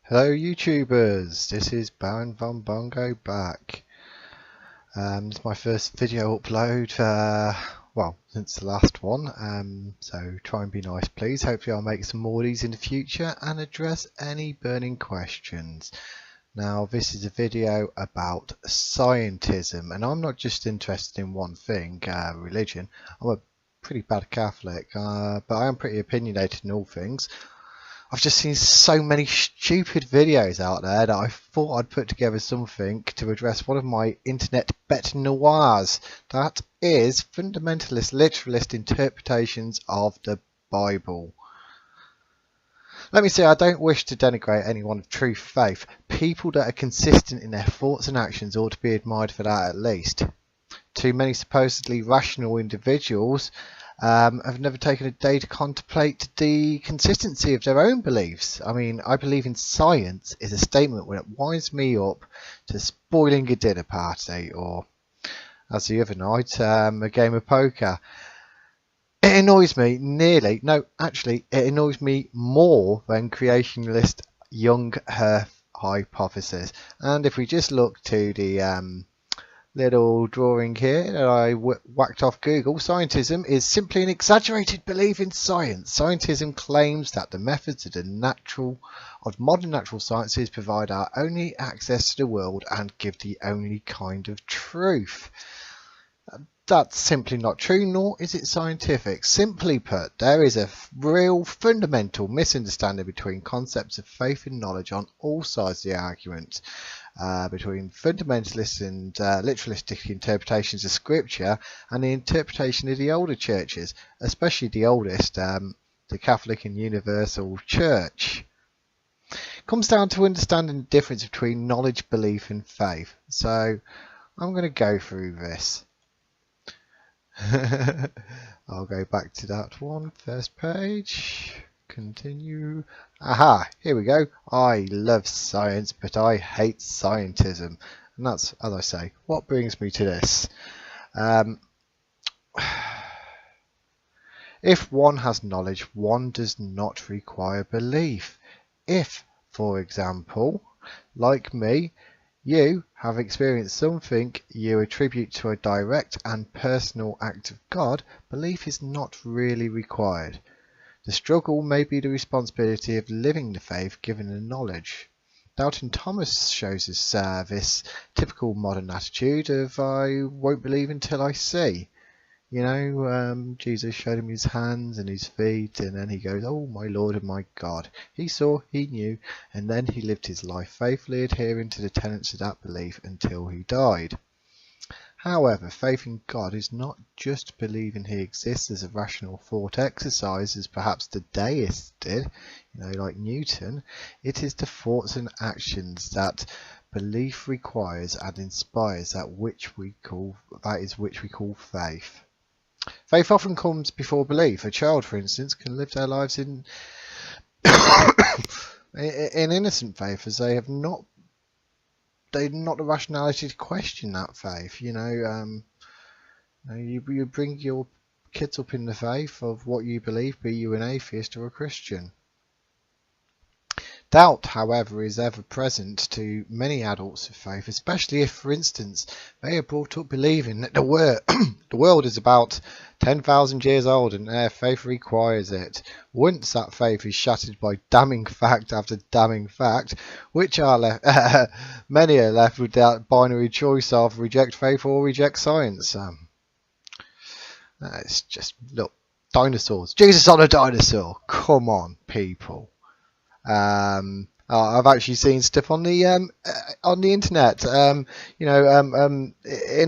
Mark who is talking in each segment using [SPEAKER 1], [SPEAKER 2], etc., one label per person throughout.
[SPEAKER 1] Hello YouTubers, this is Baron Von Bongo back. It's my first video upload, well, since the last one, so try and be nice please. Hopefully I'll make some more of these in the future and address any burning questions. Now this is a video about scientism, and I'm not just interested in one thing, religion. I'm a pretty bad Catholic, but I am pretty opinionated in all things. I've just seen so many stupid videos out there that I thought I'd put together something to address one of my internet bête noirs. That is fundamentalist literalist interpretations of the Bible. Let me say, I don't wish to denigrate anyone of true faith. People that are consistent in their thoughts and actions ought to be admired for that at least. Too many supposedly rational individuals have never taken a day to contemplate the consistency of their own beliefs. I mean, I believe in science is a statement that winds me up to spoiling a dinner party, or as the other night, a game of poker. It annoys me it annoys me more than creationist young earth hypothesis. And if we just look to the little drawing here that I whacked off Google, scientism is simply an exaggerated belief in science. Scientism claims that the methods of modern natural sciences provide our only access to the world and give the only kind of truth. That's simply not true, nor is it scientific. Simply put, there is a real fundamental misunderstanding between concepts of faith and knowledge on all sides of the argument. Between fundamentalist and literalistic interpretations of scripture and the interpretation of the older churches, especially the oldest, the Catholic and Universal Church. It comes down to understanding the difference between knowledge, belief and faith. So I'm going to go through this. I'll go back to that one, first page. Continue. Aha, here we go. I love science, but I hate scientism. And that's, as I say, what brings me to this. If one has knowledge, one does not require belief. If, for example, like me, you have experienced something you attribute to a direct and personal act of God, belief is not really required. The struggle may be the responsibility of living the faith given the knowledge. Doubting Thomas shows us this typical modern attitude of I won't believe until I see. You know, Jesus showed him his hands and his feet, and then he goes, oh my Lord and my God. He saw, he knew, and then he lived his life faithfully adhering to the tenets of that belief until he died. However, faith in God is not just believing he exists as a rational thought exercise, as perhaps the deists did, like Newton. It is the thoughts and actions that belief requires and inspires that which we call faith. Faith often comes before belief. A child, for instance, can live their lives in innocent faith, as they have not the rationality to question that faith. You bring your kids up in the faith of what you believe, be you an atheist or a Christian. Doubt, however, is ever present to many adults of faith, especially if, for instance, they are brought up believing that the world is about 10,000 years old and their faith requires it. Once that faith is shattered by damning fact after damning fact, many are left with that binary choice of reject faith or reject science. It's just, look, dinosaurs. Jesus on a dinosaur. Come on, people. I've actually seen stuff on the internet. In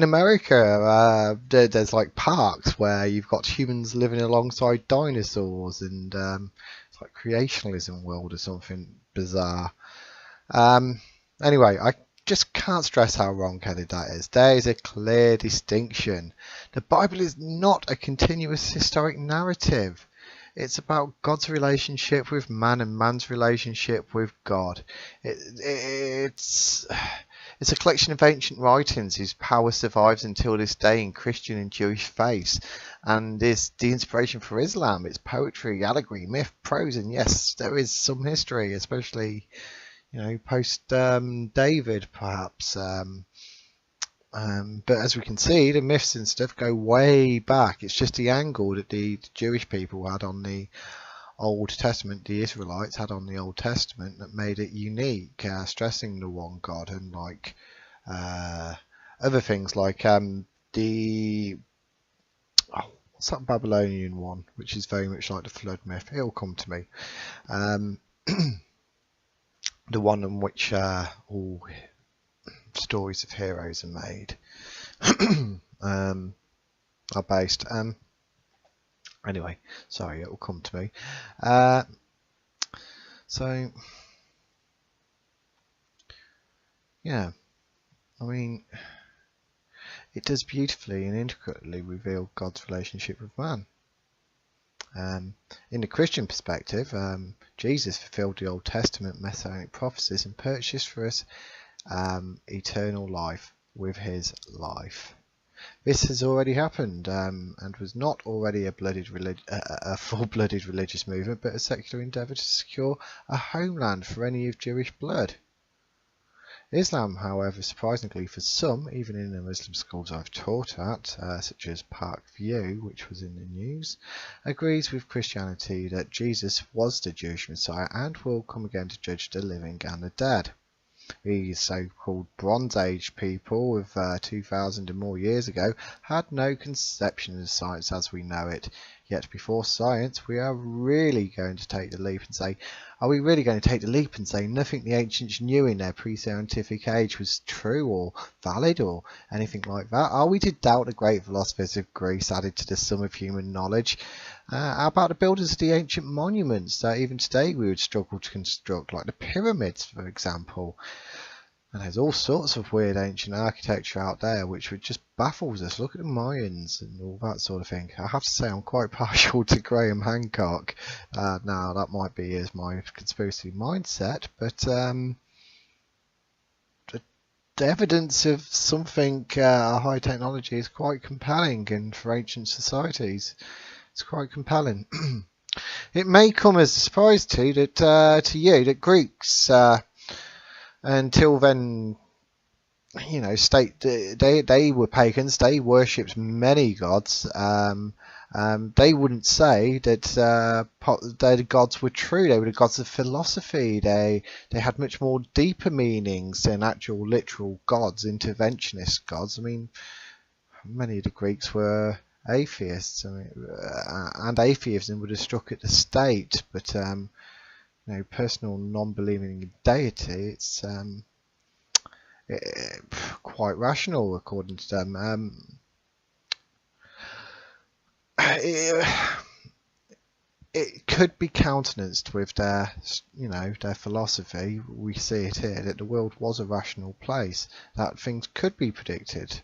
[SPEAKER 1] America, there's like parks where you've got humans living alongside dinosaurs, and it's like creationism world or something bizarre. Anyway, I just can't stress how wrong-headed that is. There is a clear distinction. The Bible is not a continuous historic narrative. It's about God's relationship with man and man's relationship with God. It's a collection of ancient writings whose power survives until this day in Christian and Jewish faiths, and is the inspiration for Islam. It's poetry, allegory, myth, prose, and yes, there is some history, especially post David perhaps. But as we can see, the myths and stuff go way back. It's just the angle that the Jewish people had on the Old Testament, the Israelites had on the Old Testament, that made it unique, stressing the one God, and like other things like what's that Babylonian one, which is very much like the flood myth. It'll come to me. The one in which all stories of heroes are made are based. Anyway, sorry, it will come to me. So yeah, I mean, it does beautifully and intricately reveal God's relationship with man. In the Christian perspective, Jesus fulfilled the Old Testament messianic prophecies and purchased for us eternal life with his life. This has already happened, and was not already a full-blooded religious movement, but a secular endeavour to secure a homeland for any of Jewish blood. Islam, however, surprisingly for some, even in the Muslim schools I've taught at, such as Park View, which was in the news, agrees with Christianity that Jesus was the Jewish Messiah and will come again to judge the living and the dead. These so-called Bronze Age people of 2,000 and more years ago had no conception of science as we know it. Yet before science, we are really going to take the leap and say, nothing the ancients knew in their pre-scientific age was true or valid or anything like that? Are we to doubt the great philosophers of Greece added to the sum of human knowledge? How about the builders of the ancient monuments that even today we would struggle to construct, like the pyramids, for example? And there's all sorts of weird ancient architecture out there which just baffles us. Look at the Mayans and all that sort of thing. I have to say I'm quite partial to Graham Hancock. Now that might be as my conspiracy mindset, but the evidence of something high technology is quite compelling, and for ancient societies it's quite compelling. It may come as a surprise to you that Greeks until then, they were pagans. They worshipped many gods. They wouldn't say that the gods were true. They were the gods of philosophy. They had much more deeper meanings than actual literal gods, interventionist gods. I mean, many of the Greeks were atheists. And atheism would have struck at the state, but personal non-believing in deity, it's quite rational according to them. It could be countenanced with their philosophy. We see it here that the world was a rational place, that things could be predicted,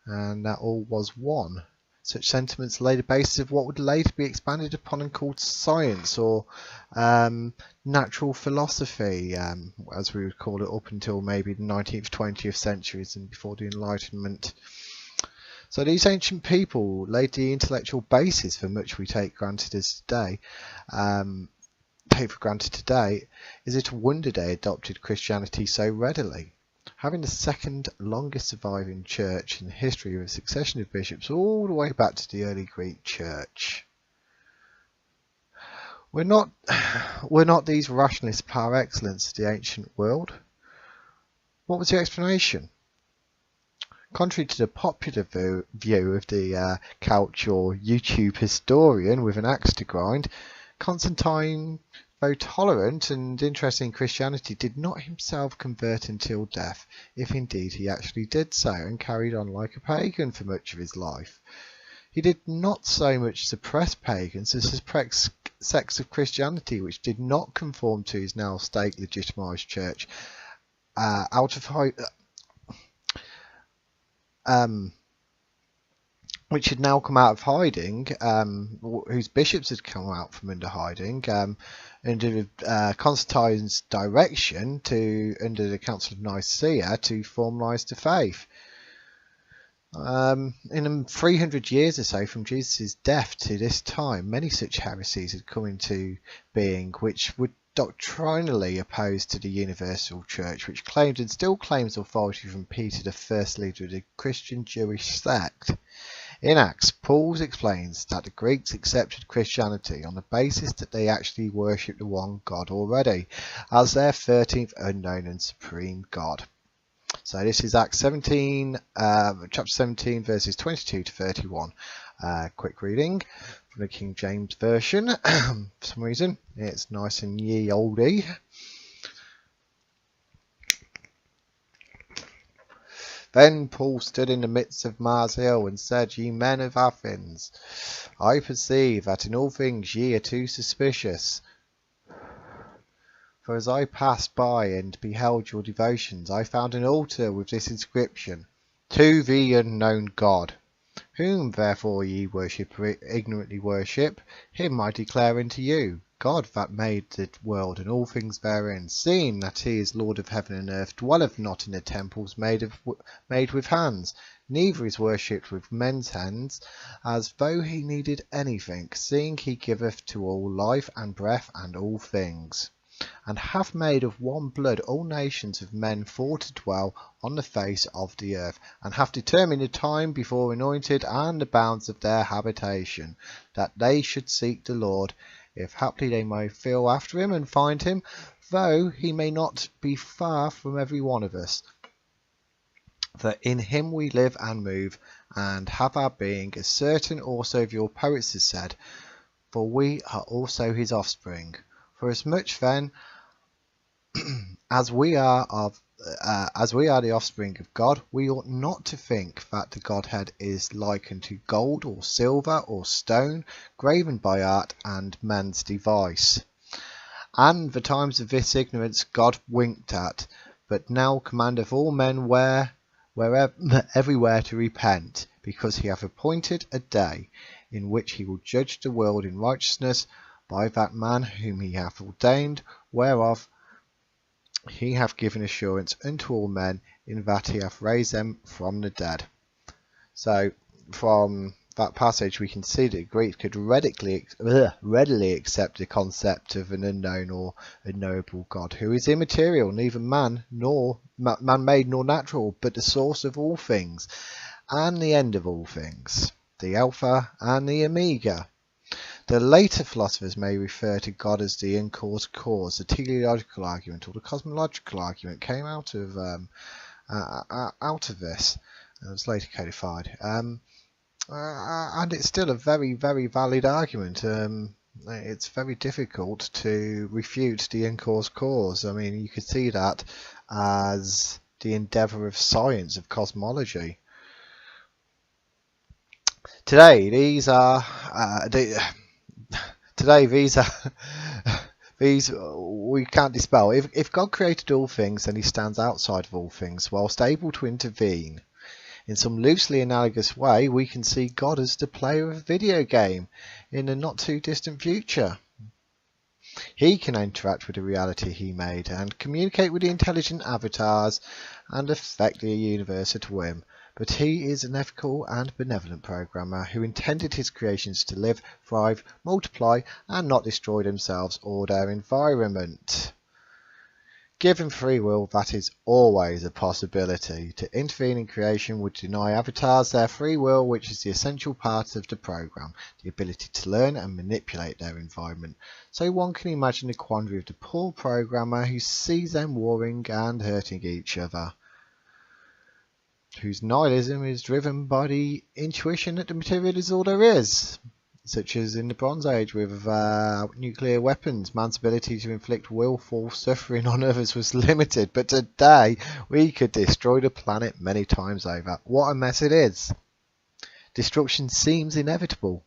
[SPEAKER 1] and that all was one. Such sentiments lay the basis of what would later be expanded upon and called science, or natural philosophy, as we would call it up until maybe the 19th, 20th centuries and before the Enlightenment. So these ancient people laid the intellectual basis for much we take for granted today. Is it a wonder they adopted Christianity so readily? Having the second longest surviving church in the history of a succession of bishops all the way back to the early Greek church. We're not these rationalists par excellence of the ancient world. What was the explanation? Contrary to the popular view of the couch or YouTube historian with an axe to grind, Constantine, though tolerant and interested in Christianity, did not himself convert until death, if indeed he actually did so, and carried on like a pagan for much of his life. He did not so much suppress pagans as suppress sects of Christianity which did not conform to his now state legitimised church, which had now come out of hiding, whose bishops had come out from under hiding, under Constantine's direction under the Council of Nicaea to formalise the faith. In 300 years or so from Jesus' death to this time, many such heresies had come into being, which would doctrinally opposed to the Universal Church, which claimed and still claims authority from Peter, the first leader of the Christian Jewish sect. In Acts, Paul explains that the Greeks accepted Christianity on the basis that they actually worshipped the one God already, as their 13th unknown and supreme God. So this is Acts 17, chapter 17, verses 22 to 31. Quick reading from the King James Version. For some reason, it's nice and ye oldie. Then Paul stood in the midst of Mars Hill and said, Ye men of Athens, I perceive that in all things ye are too suspicious. For as I passed by and beheld your devotions, I found an altar with this inscription, To the unknown God. Whom therefore ye ignorantly worship, him I declare unto you, God that made the world and all things therein, seeing that he is Lord of heaven and earth, dwelleth not in the temples made with hands, neither is worshipped with men's hands, as though he needed anything, seeing he giveth to all life and breath and all things, and hath made of one blood all nations of men for to dwell on the face of the earth, and hath determined the time before anointed and the bounds of their habitation, that they should seek the Lord, if haply they may feel after him and find him, though he may not be far from every one of us. For in him we live and move, and have our being, as certain also of your poets has said, for we are also his offspring. For as much then as we are the offspring of God, we ought not to think that the Godhead is like unto gold or silver or stone, graven by art and man's device. And the times of this ignorance God winked at, but now commandeth all men everywhere to repent, because he hath appointed a day in which he will judge the world in righteousness by that man whom he hath ordained, whereof he hath given assurance unto all men, in that he hath raised them from the dead. So from that passage we can see that Greeks could readily accept the concept of an unknown or unknowable God, who is immaterial, neither man-made nor natural, but the source of all things and the end of all things, the Alpha and the Omega. The later philosophers may refer to God as the uncaused cause. The teleological argument or the cosmological argument came out of this. It was later codified, and it's still a very, very valid argument. It's very difficult to refute the uncaused cause. I mean, you could see that as the endeavour of science, of cosmology. Today, these we can't dispel. If God created all things, then he stands outside of all things, whilst able to intervene. In some loosely analogous way, we can see God as the player of a video game in the not too distant future. He can interact with the reality he made and communicate with the intelligent avatars and affect the universe at whim. But he is an ethical and benevolent programmer who intended his creations to live, thrive, multiply, and not destroy themselves or their environment. Given free will, that is always a possibility. To intervene in creation would deny avatars their free will, which is the essential part of the program, the ability to learn and manipulate their environment. So one can imagine the quandary of the poor programmer who sees them warring and hurting each other, whose nihilism is driven by the intuition that the material is all there is, such as in the Bronze Age with nuclear weapons. Man's ability to inflict willful suffering on others was limited, but today we could destroy the planet many times over. What a mess it is. Destruction seems inevitable.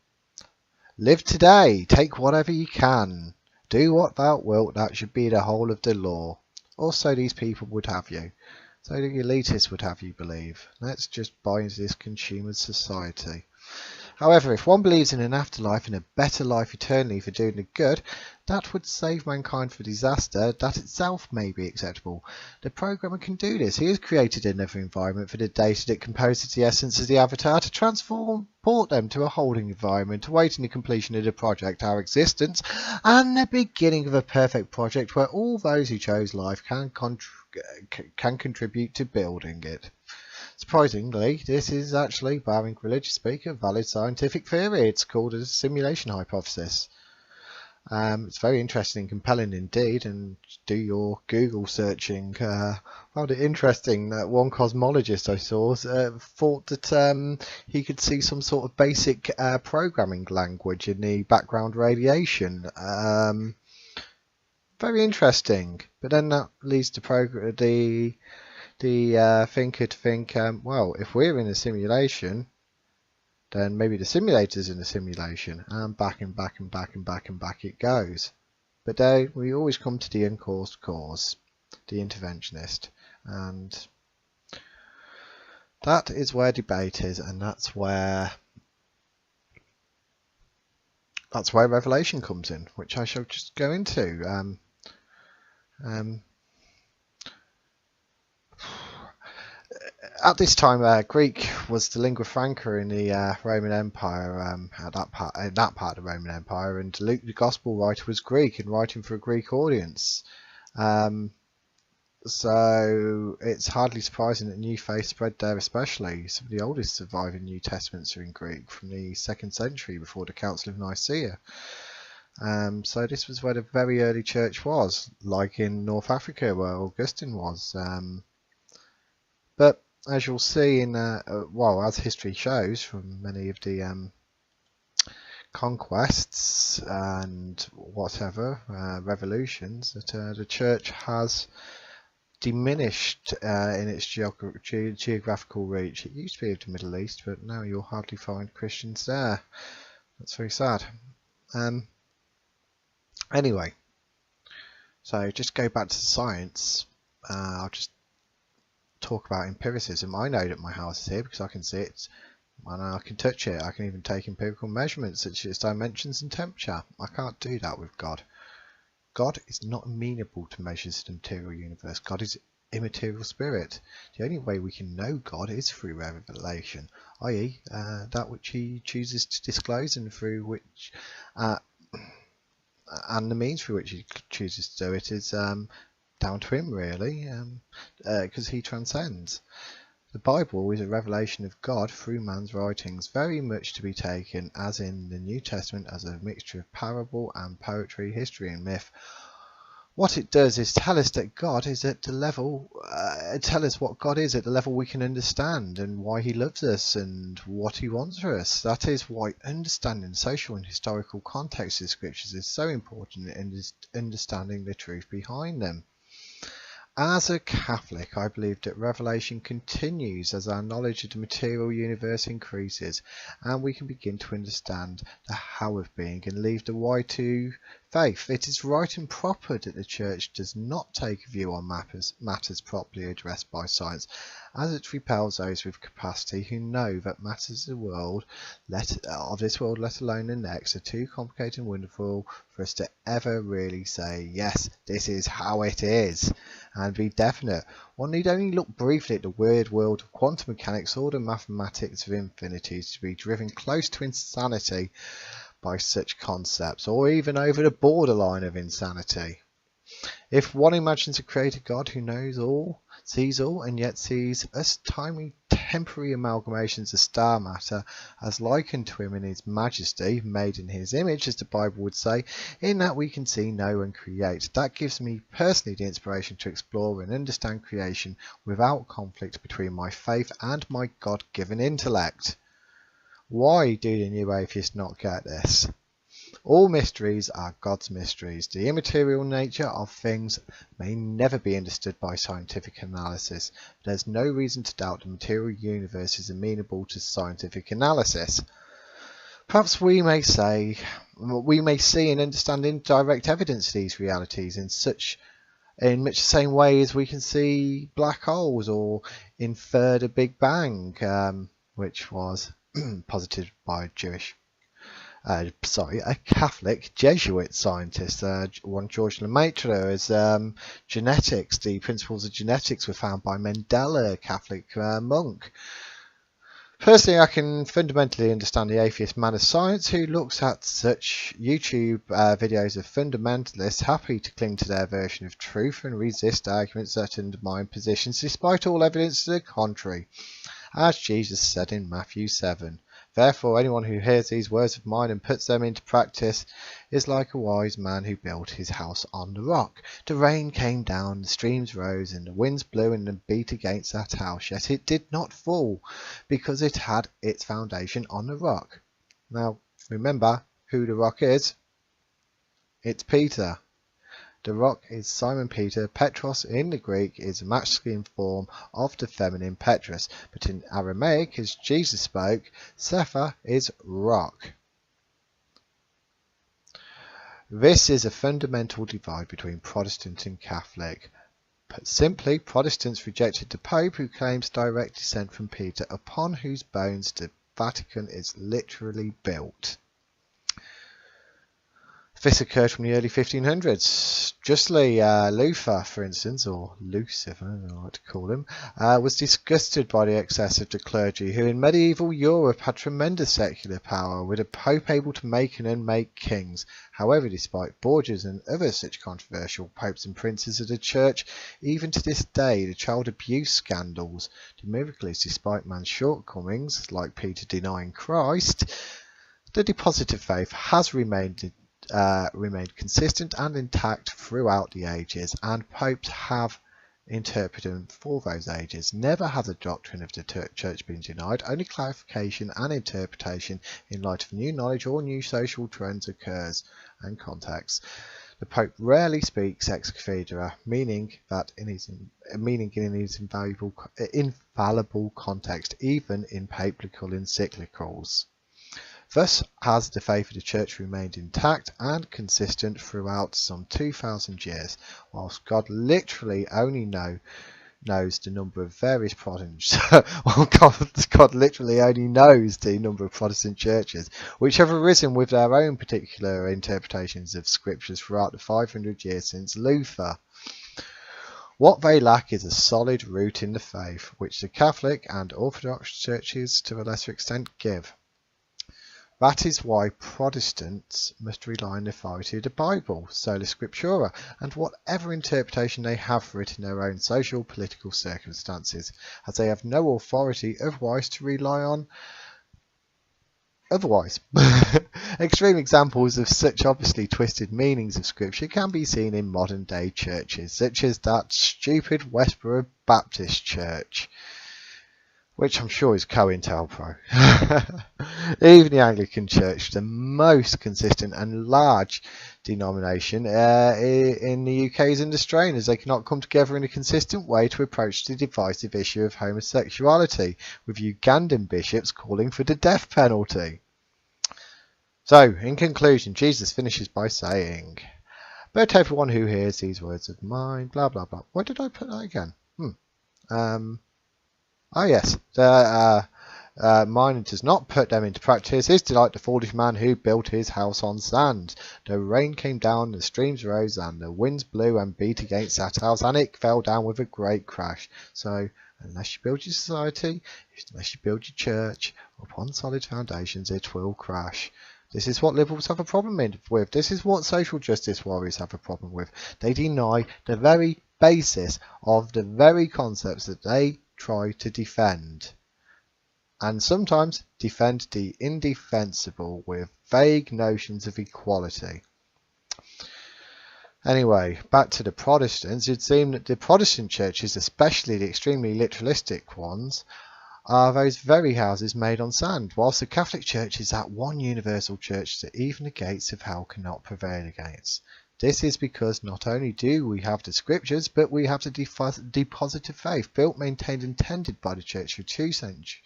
[SPEAKER 1] Live today, take whatever you can, do what thou wilt, that should be the whole of the law. Also these people would have you. So the elitists would have you believe. Let's just buy into this consumer society. However, if one believes in an afterlife and a better life eternally for doing the good, that would save mankind from disaster. That itself may be acceptable. The programmer can do this. He has created another environment for the data that composes the essence of the avatar to transport them to a holding environment, awaiting the completion of the project, our existence, and the beginning of a perfect project where all those who chose life can contribute to building it. Surprisingly, this is actually, barring religious speak, a valid scientific theory. It's called a simulation hypothesis. It's very interesting and compelling indeed, and do your Google searching. Found it interesting that one cosmologist I saw thought that he could see some sort of basic programming language in the background radiation. Very interesting, but then that leads to the thinker to think, well, if we're in a simulation, then maybe the simulator's in a simulation, and back and back and back and back and back it goes. But then we always come to the uncaused cause, the interventionist, and that is where debate is, and that's where revelation comes in, which I shall just go into. At this time, Greek was the lingua franca in the Roman Empire. In that part of the Roman Empire, and Luke, the Gospel writer, was Greek and writing for a Greek audience. So it's hardly surprising that new faith spread there, especially. Some of the oldest surviving New Testaments are in Greek from the 2nd century before the Council of Nicaea. So this was where the very early church was, like in North Africa where Augustine was. But as you'll see in, as history shows from many of the conquests and whatever, revolutions, that the church has diminished in its geographical reach. It used to be of the Middle East, but now you'll hardly find Christians there. That's very sad. Anyway, so just go back to science. I'll just talk about empiricism. I know that my house is here because I can see it and I can touch it. I can even take empirical measurements such as dimensions and temperature. I can't do that with God. God is not amenable to measures of the material universe. God is immaterial spirit. The only way we can know God is through revelation, i.e. that which he chooses to disclose, and through which and the means through which he chooses to do it is down to him, really, because he transcends. The Bible is a revelation of God through man's writings, very much to be taken, as in the New Testament, as a mixture of parable and poetry, history and myth. What it does is tell us that God is at the level, tell us what God is at the level we can understand, and why he loves us and what he wants for us. That is why understanding social and historical context of scriptures is so important in understanding the truth behind them. As a Catholic, I believe that revelation continues as our knowledge of the material universe increases, and we can begin to understand the how of being and leave the why to faith. It is right and proper that the Church does not take a view on matters properly addressed by science, as it repels those with capacity who know that matters of this world, let alone the next, are too complicated and wonderful for us to ever really say, yes, this is how it is, and be definite. One need only look briefly at the weird world of quantum mechanics or the mathematics of infinities to be driven close to insanity by such concepts, or even over the borderline of insanity. If one imagines a creator God who knows all, sees all, and yet sees us tiny temporary amalgamations of star matter as likened to him in his majesty, made in his image, as the Bible would say, in that we can see, know and create, that gives me personally the inspiration to explore and understand creation without conflict between my faith and my God-given intellect. Why do the new atheists not get this? All mysteries are God's mysteries. The immaterial nature of things may never be understood by scientific analysis. There's no reason to doubt the material universe is amenable to scientific analysis. Perhaps we may see and understand indirect evidence of these realities in much the same way as we can see black holes or infer the Big Bang, which was posited by a Catholic Jesuit scientist, one George Lemaitre. As genetics, the principles of genetics were found by Mendel, a Catholic monk. Personally, I can fundamentally understand the atheist man of science who looks at such YouTube videos of fundamentalists happy to cling to their version of truth and resist arguments that undermine positions despite all evidence to the contrary, as Jesus said in Matthew 7. Therefore, anyone who hears these words of mine and puts them into practice is like a wise man who built his house on the rock. The rain came down, the streams rose, and the winds blew and beat against that house, yet it did not fall, because it had its foundation on the rock. Now, remember who the rock is. It's Peter. The rock is Simon Peter. Petros in the Greek is a masculine form of the feminine Petrus, but in Aramaic, as Jesus spoke, Sefer is rock. This is a fundamental divide between Protestant and Catholic. Put simply, Protestants rejected the Pope, who claims direct descent from Peter, upon whose bones the Vatican is literally built. This occurred from the early 1500s. Justly, Luther, for instance, or Lucifer, I like to call him, was disgusted by the excess of the clergy, who in medieval Europe had tremendous secular power, with a pope able to make and unmake kings. However, despite Borgias and other such controversial popes and princes of the church, even to this day, the child abuse scandals, the miracle is despite man's shortcomings, like Peter denying Christ, the deposit of faith has remained consistent and intact throughout the ages, and popes have interpreted them for those ages. Never has a doctrine of the church been denied, only clarification and interpretation in light of new knowledge or new social trends occurs and context. The Pope rarely speaks ex cathedra, meaning in his infallible context, even in papal encyclicals. Thus has the faith of the Church remained intact and consistent throughout some 2,000 years, whilst God literally only knows the number of various Protestants. God literally only knows the number of Protestant churches which have arisen with their own particular interpretations of scriptures throughout the 500 years since Luther. What they lack is a solid root in the faith, which the Catholic and Orthodox churches to a lesser extent give. That is why Protestants must rely on the authority of the Bible, sola scriptura, and whatever interpretation they have for it in their own social political circumstances, as they have no authority otherwise to rely on. Extreme examples of such obviously twisted meanings of Scripture can be seen in modern day churches, such as that stupid Westboro Baptist Church, which I'm sure is COINTELPRO. Even the Anglican Church, the most consistent and large denomination in the UK, is in the strain, as they cannot come together in a consistent way to approach the divisive issue of homosexuality, with Ugandan bishops calling for the death penalty. So, in conclusion, Jesus finishes by saying, "But everyone who hears these words of mine," blah blah blah. Why did I put that again? Oh yes, mine and does not put them into practice is like the foolish man who built his house on sand. The rain came down, the streams rose, and the winds blew and beat against that house, and it fell down with a great crash. So, unless you build your society, unless you build your church upon solid foundations, it will crash. This is what liberals have a problem with. This is what social justice warriors have a problem with. They deny the very basis of the very concepts that they try to defend, and sometimes defend the indefensible with vague notions of equality. Anyway, back to the Protestants. It seemed that the Protestant churches, especially the extremely literalistic ones, are those very houses made on sand, whilst the Catholic Church is that one universal church that even the gates of hell cannot prevail against. This is because not only do we have the scriptures, but we have the deposit of faith, built, maintained, and tended by the church for 2 centuries.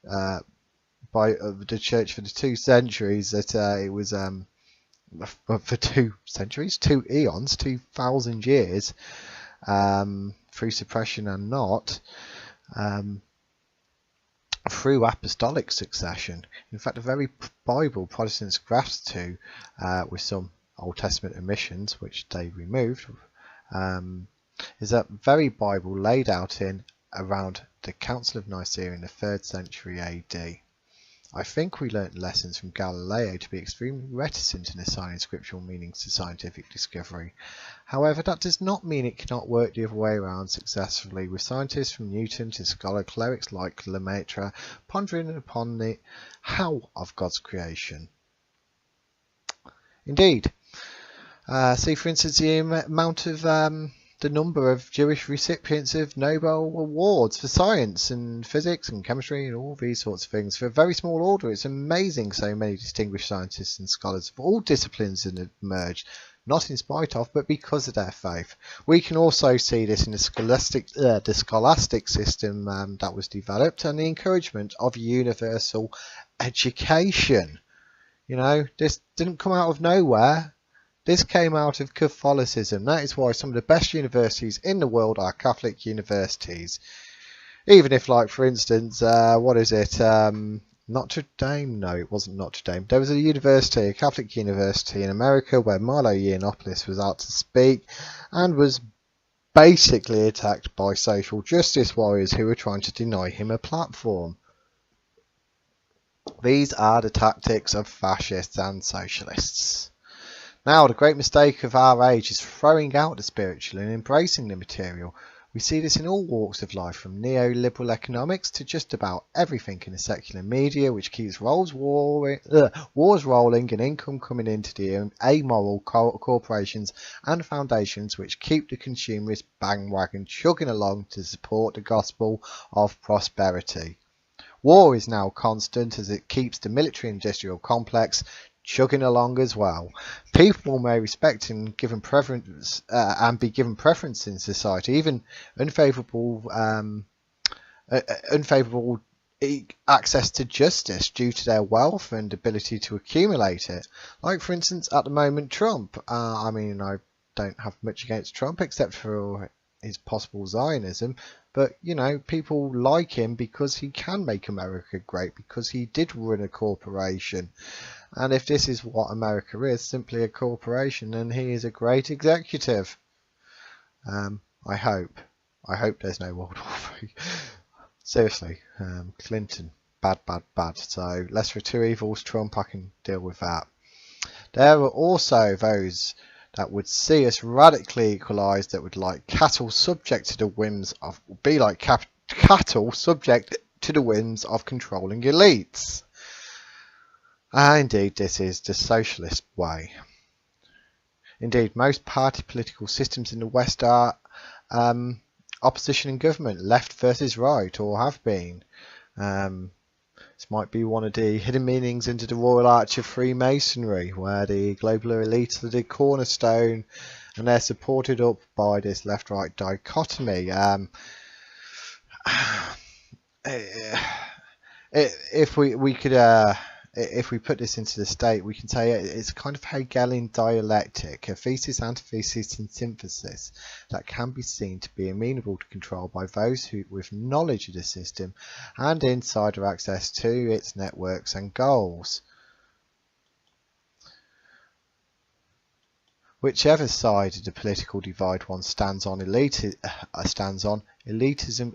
[SPEAKER 1] By the church for the 2 centuries that it was for 2 centuries, 2 eons, 2,000 years, through suppression and not. through apostolic succession. In fact, the very Bible Protestants grasp to, with some Old Testament omissions, which they removed, is that very Bible laid out in around the Council of Nicaea in the 3rd century AD. I think we learnt lessons from Galileo to be extremely reticent in assigning scriptural meanings to scientific discovery. However, that does not mean it cannot work the other way around successfully, with scientists from Newton to scholar clerics like Lemaitre pondering upon the how of God's creation. Indeed, see for instance the amount of the number of Jewish recipients of Nobel Awards for science and physics and chemistry and all these sorts of things. For a very small order, it's amazing so many distinguished scientists and scholars of all disciplines have emerged, not in spite of, but because of their faith. We can also see this in the scholastic system that was developed and the encouragement of universal education. You know, this didn't come out of nowhere. This came out of Catholicism. That is why some of the best universities in the world are Catholic universities. Even if, like, for instance, what is it? Notre Dame? No, it wasn't Notre Dame. There was a university, a Catholic university in America where Milo Yiannopoulos was out to speak and was basically attacked by social justice warriors who were trying to deny him a platform. These are the tactics of fascists and socialists. Now, the great mistake of our age is throwing out the spiritual and embracing the material. We see this in all walks of life, from neoliberal economics to just about everything in the secular media, which keeps wars rolling and income coming into the amoral corporations and foundations which keep the consumerist bandwagon chugging along to support the gospel of prosperity. War is now constant as it keeps the military industrial complex chugging along as well. People may respect and given preference and be given preference in society, even unfavourable access to justice due to their wealth and ability to accumulate it. Like for instance, at the moment, Trump. I mean, I don't have much against Trump except for his possible Zionism, but you know, people like him because he can make America great, because he did run a corporation. And if this is what America is, simply a corporation, then he is a great executive. I hope there's no World War III. Seriously, Clinton, bad. So lesser of two evils, Trump, I can deal with that. There are also those that would see us radically equalised, that would like cattle subject to the whims of, cattle subject to the whims of controlling elites. Indeed, this is the socialist way. Indeed, most party political systems in the West are opposition in government, left versus right, or have been. This might be one of the hidden meanings into the Royal Arch of Freemasonry, where the global elites are the cornerstone and they're supported up by this left-right dichotomy. If we put this into the state, we can say it's a kind of Hegelian dialectic, a thesis, antithesis and synthesis that can be seen to be amenable to control by those who, with knowledge of the system and insider access to its networks and goals. Whichever side of the political divide one stands on, elitism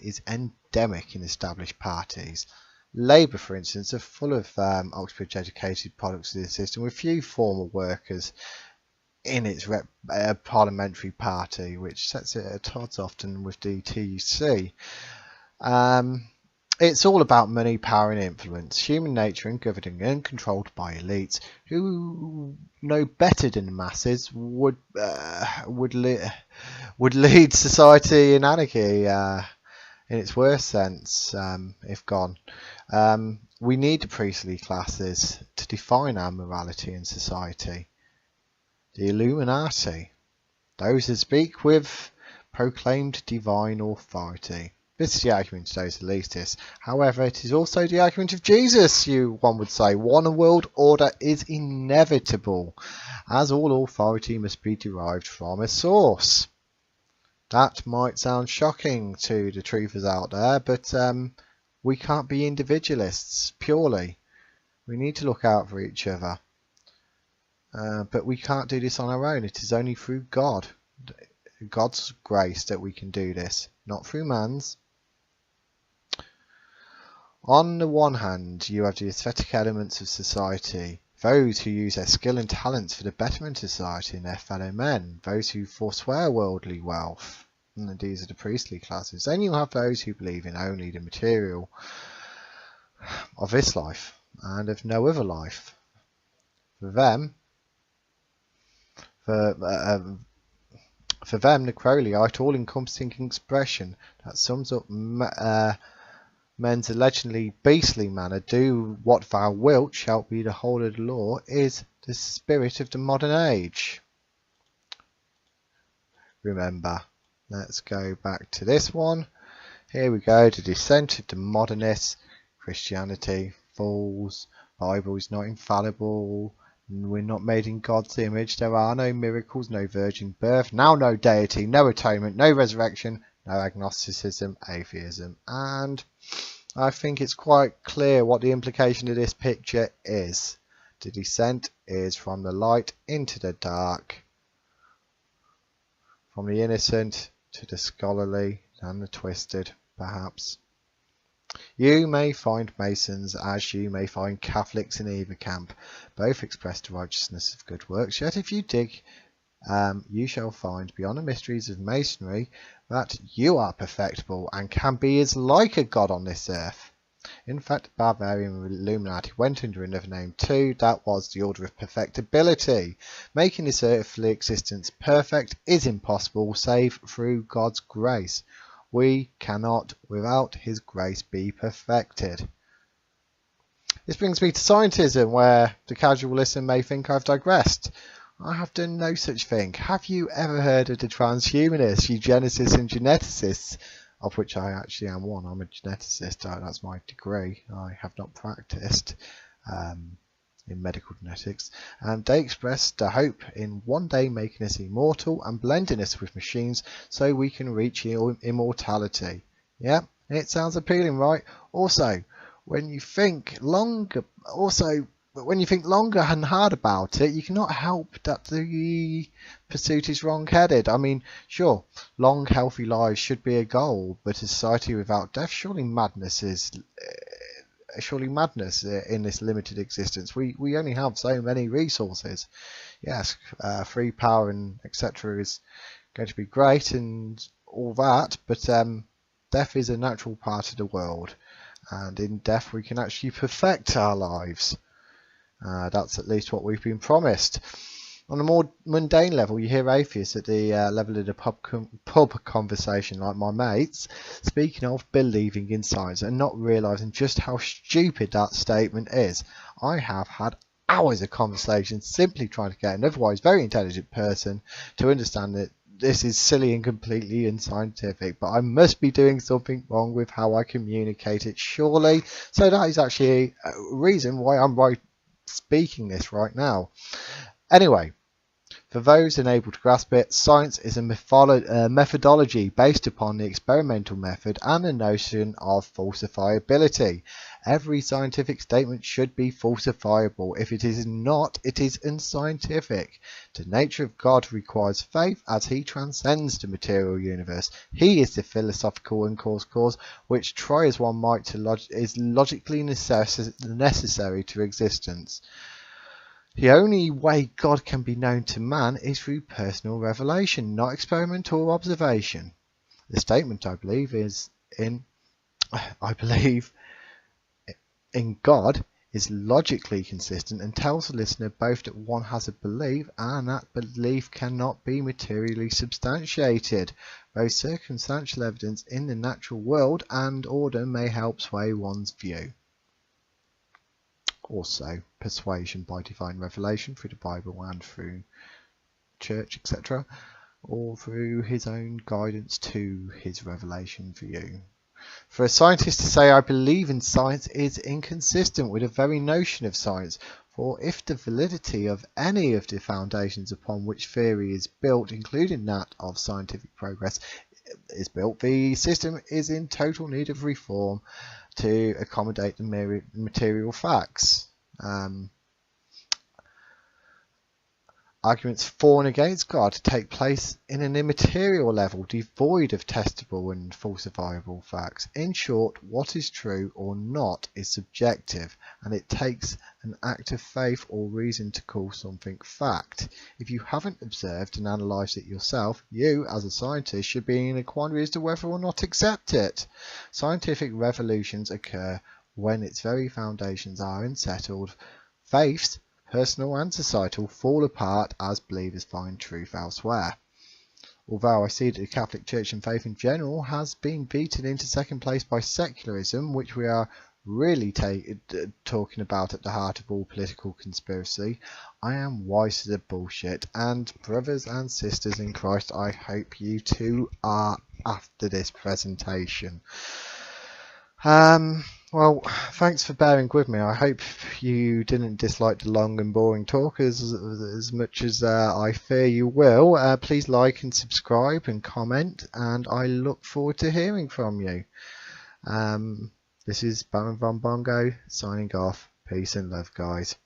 [SPEAKER 1] is endemic in established parties. Labour, for instance, are full of Oxbridge-educated products of the system, with few former workers in its parliamentary party, which sets it at odds often with the TUC. It's all about money, power and influence, human nature and governing and controlled by elites who know better than the masses would lead society in anarchy. In its worst sense, if gone. We need the priestly classes to define our morality in society. The Illuminati, those who speak with proclaimed divine authority. This is the argument of those elitists. However, it is also the argument of Jesus, one would say. One world order is inevitable, as all authority must be derived from a source. That might sound shocking to the truthers out there, but We can't be individualists purely. We need to look out for each other. But we can't do this on our own. It is only through God's grace that we can do this, not through man's. On the one hand, you have the aesthetic elements of society, those who use their skill and talents for the betterment of society and their fellow men, those who forswear worldly wealth, and these are the priestly classes. Then you have those who believe in only the material of this life and of no other life. For them, the Crowleyite all-encompassing expression that sums up men's allegedly beastly manner, do what thou wilt shall be the whole of the law, is the spirit of the modern age. Remember, let's go back to this one. Here we go, the descent of the modernists. Christianity, fools, Bible is not infallible, we're not made in God's image, there are no miracles, no virgin birth, now no deity, no atonement, no resurrection, no agnosticism, atheism. And I think it's quite clear what the implication of this picture is. The descent is from the light into the dark, from the innocent to the scholarly and the twisted, perhaps. You may find Masons as you may find Catholics in either camp. Both express the righteousness of good works, yet if you dig, you shall find beyond the mysteries of Masonry that you are perfectible and can be as like a god on this earth. In fact, the Bavarian Illuminati went under another name too. That was the Order of Perfectibility. Making this earthly existence perfect is impossible save through God's grace. We cannot, without his grace, be perfected. This brings me to Scientism, where the casual listener may think I've digressed. I have done no such thing. Have you ever heard of the transhumanists, eugenicists and geneticists? Of which I actually am one. I'm a geneticist. That's my degree. I have not practiced in medical genetics. And they express the hope in one day making us immortal and blending us with machines so we can reach immortality. Yeah, it sounds appealing, right? Also, when you think longer and hard about it, you cannot help that the pursuit is wrong-headed. I mean, sure, long, healthy lives should be a goal, but a society without death, surely madness in this limited existence. We only have so many resources. Yes, free power and etc. is going to be great and all that, but death is a natural part of the world, and in death we can actually perfect our lives. That's at least what we've been promised. On a more mundane level, you hear atheists at the level of the pub conversation, like my mates, speaking of believing in science and not realising just how stupid that statement is. I have had hours of conversation simply trying to get an otherwise very intelligent person to understand that this is silly and completely unscientific, but I must be doing something wrong with how I communicate it, surely. So that is actually a reason why I'm speaking this right now. Anyway, for those unable to grasp it, science is a methodology based upon the experimental method and the notion of falsifiability. Every scientific statement should be falsifiable. If it is not, it is unscientific. The nature of God requires faith as he transcends the material universe. He is the philosophical uncause cause, which, try as one might to is logically necessary to existence. The only way God can be known to man is through personal revelation, not experimental observation. The statement, I believe in God is logically consistent and tells the listener both that one has a belief and that belief cannot be materially substantiated. Both circumstantial evidence in the natural world and order may help sway one's view. Also, persuasion by divine revelation through the Bible and through church, etc., or through his own guidance to his revelation view. For a scientist to say I believe in science is inconsistent with the very notion of science, for if the validity of any of the foundations upon which theory is built, including that of scientific progress, is built, the system is in total need of reform. to accommodate the material facts. Arguments for and against God take place in an immaterial level, devoid of testable and falsifiable facts. In short, what is true or not is subjective, and it takes an act of faith or reason to call something fact. If you haven't observed and analysed it yourself, you, as a scientist, should be in a quandary as to whether or not to accept it. Scientific revolutions occur when its very foundations are unsettled. Faiths, personal and societal, fall apart as believers find truth elsewhere. Although I see that the Catholic Church and faith in general has been beaten into second place by secularism, which we are really talking about at the heart of all political conspiracy, I am wise to the bullshit, and brothers and sisters in Christ, I hope you too are after this presentation. Well, thanks for bearing with me. I hope you didn't dislike the long and boring talk as much as I fear you will. Please like and subscribe and comment, and I look forward to hearing from you. This is Baron Von Bongo signing off. Peace and love, guys.